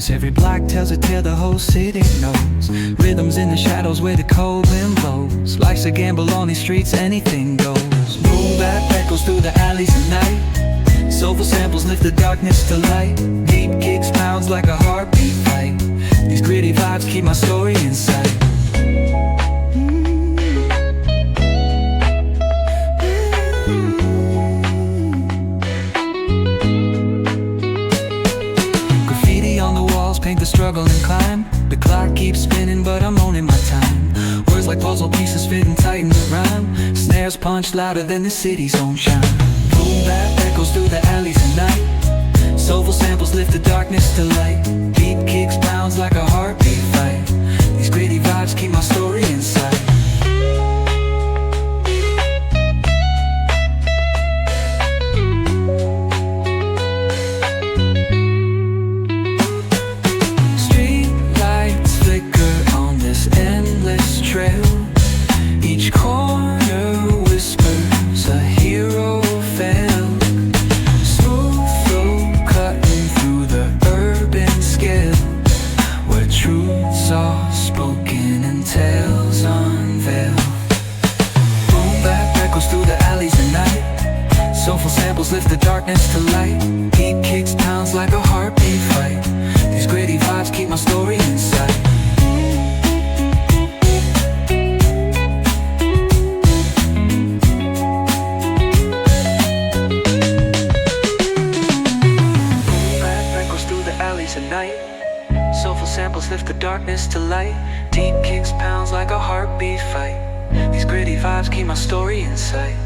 knows. Every block tells a tale the whole city knows. Rhythms in the shadows where the cold wind blows. Life's a gamble on these streets, anything goes. Boom bap echoes through the alleys at night. Soulful samples lift the darkness to light. Deep kicks pounds like a heartbeat fight. These gritty vibes keep my story in sight. Paint the struggle and climb. The clock keeps spinning but I'm owning my time. Words like puzzle pieces fitting tight in the rhyme. Snares punch louder than the city's own chime. Boom bap echoes through the alleys at night. Soulful samples lift the darkness to light. Beat kicks pounds like a heartbeat fight. These gritty vibes keep my story in sight. Each corner whispers a hero fell. Smooth flow cutting through the urban scale, where truths are spoken and tales unveiled. Boom bap echoes through the alleys at night. Soulful samples lift the darkness to light. Beat kicks pounds like a heartbeat fight. These gritty vibes keep my story in sight. At night, soulful samples lift the darkness to light. Deep kicks pounds like a heartbeat fight. These gritty vibes keep my story in sight.